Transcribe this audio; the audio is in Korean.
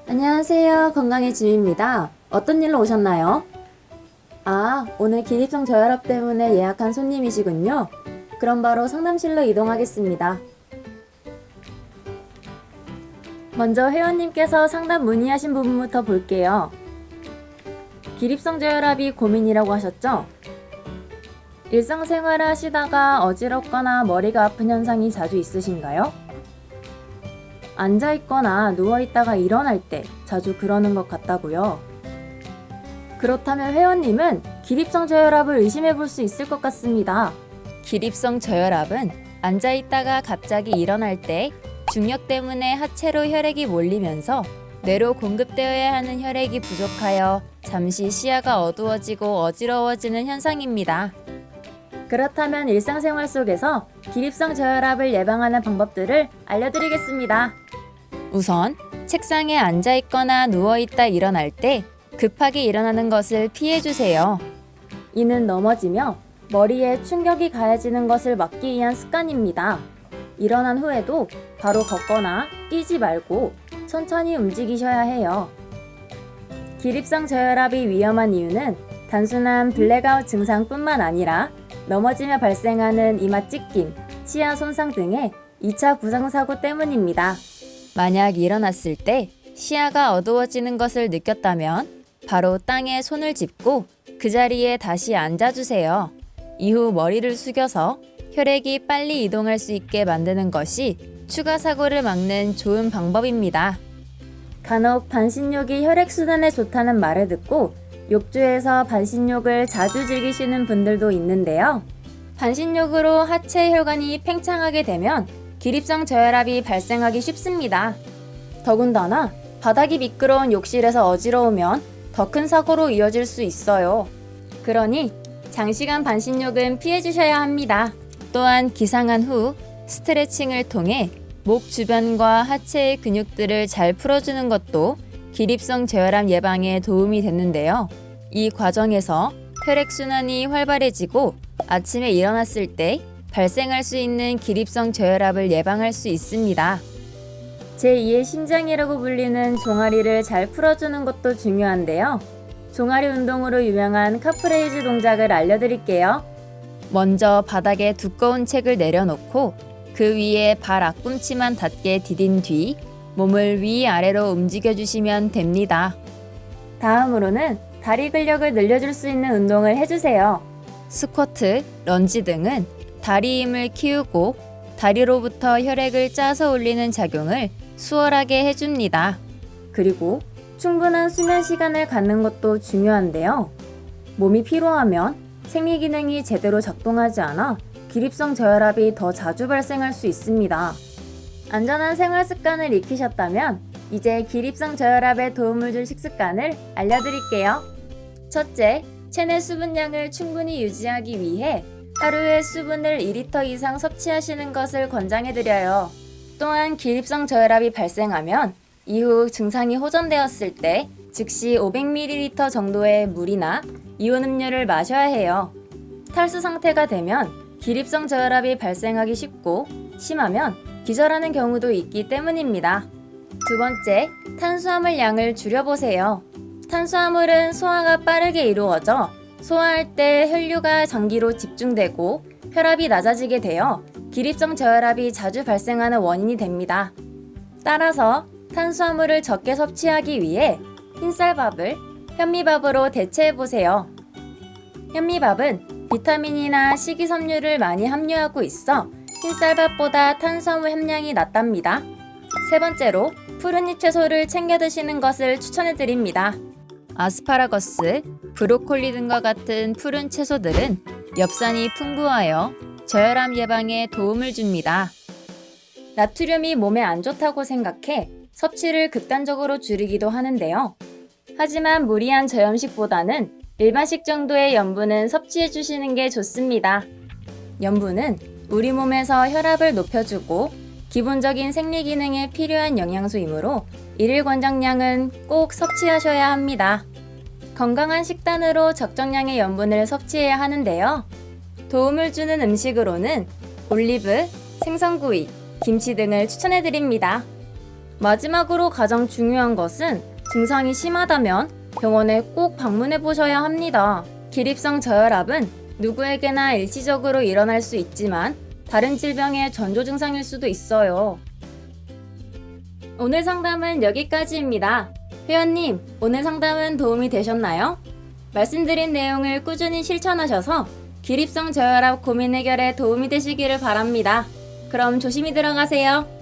안녕하세요. 건강의 지우입니다. 어떤 일로 오셨나요? 아, 오늘 기립성 저혈압 때문에 예약한 손님이시군요. 그럼 바로 상담실로 이동하겠습니다. 먼저 회원님께서 상담 문의하신 부분부터 볼게요. 기립성 저혈압이 고민이라고 하셨죠? 일상생활을 하시다가 어지럽거나 머리가 아픈 현상이 자주 있으신가요? 앉아있거나 누워있다가 일어날 때 자주 그러는 것 같다고요. 그렇다면 회원님은 기립성 저혈압을 의심해 볼 수 있을 것 같습니다. 기립성 저혈압은 앉아있다가 갑자기 일어날 때 중력 때문에 하체로 혈액이 몰리면서 뇌로 공급되어야 하는 혈액이 부족하여 잠시 시야가 어두워지고 어지러워지는 현상입니다. 그렇다면 일상생활 속에서 기립성 저혈압을 예방하는 방법들을 알려드리겠습니다. 우선 책상에 앉아있거나 누워있다 일어날 때 급하게 일어나는 것을 피해주세요. 이는 넘어지며 머리에 충격이 가해지는 것을 막기 위한 습관입니다. 일어난 후에도 바로 걷거나 뛰지 말고 천천히 움직이셔야 해요. 기립성 저혈압이 위험한 이유는 단순한 블랙아웃 증상뿐만 아니라 넘어지며 발생하는 이마 찢김, 치아 손상 등의 2차 부상사고 때문입니다. 만약 일어났을 때 시야가 어두워지는 것을 느꼈다면 바로 땅에 손을 짚고 그 자리에 다시 앉아주세요. 이후 머리를 숙여서 혈액이 빨리 이동할 수 있게 만드는 것이 추가 사고를 막는 좋은 방법입니다. 간혹 반신욕이 혈액순환에 좋다는 말을 듣고 욕조에서 반신욕을 자주 즐기시는 분들도 있는데요. 반신욕으로 하체 혈관이 팽창하게 되면 기립성 저혈압이 발생하기 쉽습니다. 더군다나 바닥이 미끄러운 욕실에서 어지러우면 더 큰 사고로 이어질 수 있어요. 그러니 장시간 반신욕은 피해주셔야 합니다. 또한 기상한 후 스트레칭을 통해 목 주변과 하체의 근육들을 잘 풀어주는 것도 기립성 저혈압 예방에 도움이 됐는데요. 이 과정에서 혈액순환이 활발해지고 아침에 일어났을 때 발생할 수 있는 기립성 저혈압을 예방할 수 있습니다. 제2의 심장이라고 불리는 종아리를 잘 풀어주는 것도 중요한데요. 종아리 운동으로 유명한 카프레이즈 동작을 알려드릴게요. 먼저 바닥에 두꺼운 책을 내려놓고 그 위에 발 앞꿈치만 닿게 디딘 뒤 몸을 위아래로 움직여주시면 됩니다. 다음으로는 다리 근력을 늘려줄 수 있는 운동을 해주세요. 스쿼트, 런지 등은 다리 힘을 키우고 다리로부터 혈액을 짜서 올리는 작용을 수월하게 해줍니다. 그리고 충분한 수면 시간을 갖는 것도 중요한데요. 몸이 피로하면 생리 기능이 제대로 작동하지 않아 기립성 저혈압이 더 자주 발생할 수 있습니다. 안전한 생활 습관을 익히셨다면 이제 기립성 저혈압에 도움을 줄 식습관을 알려드릴게요. 첫째, 체내 수분량을 충분히 유지하기 위해 하루에 수분을 2리터 이상 섭취하시는 것을 권장해드려요. 또한 기립성 저혈압이 발생하면 이후 증상이 호전되었을 때 즉시 500ml 정도의 물이나 이온 음료를 마셔야 해요. 탈수 상태가 되면 기립성 저혈압이 발생하기 쉽고 심하면 기절하는 경우도 있기 때문입니다. 두 번째, 탄수화물 양을 줄여보세요. 탄수화물은 소화가 빠르게 이루어져 소화할 때 혈류가 장기로 집중되고 혈압이 낮아지게 되어 기립성 저혈압이 자주 발생하는 원인이 됩니다. 따라서 탄수화물을 적게 섭취하기 위해 흰쌀밥을 현미밥으로 대체해보세요. 현미밥은 비타민이나 식이섬유를 많이 함유하고 있어 흰쌀밥보다 탄수화물 함량이 낮답니다. 세 번째로 푸른잎 채소를 챙겨 드시는 것을 추천해드립니다. 아스파라거스, 브로콜리 등과 같은 푸른 채소들은 엽산이 풍부하여 저혈압 예방에 도움을 줍니다. 나트륨이 몸에 안 좋다고 생각해 섭취를 극단적으로 줄이기도 하는데요. 하지만 무리한 저염식보다는 일반식 정도의 염분은 섭취해 주시는 게 좋습니다. 염분은 우리 몸에서 혈압을 높여주고 기본적인 생리 기능에 필요한 영양소이므로 일일 권장량은 꼭 섭취하셔야 합니다. 건강한 식단으로 적정량의 염분을 섭취해야 하는데요. 도움을 주는 음식으로는 올리브, 생선구이, 김치 등을 추천해드립니다. 마지막으로 가장 중요한 것은 증상이 심하다면 병원에 꼭 방문해 보셔야 합니다. 기립성 저혈압은 누구에게나 일시적으로 일어날 수 있지만 다른 질병의 전조 증상일 수도 있어요. 오늘 상담은 여기까지입니다. 회원님, 오늘 상담은 도움이 되셨나요? 말씀드린 내용을 꾸준히 실천하셔서 기립성 저혈압 고민 해결에 도움이 되시기를 바랍니다. 그럼 조심히 들어가세요.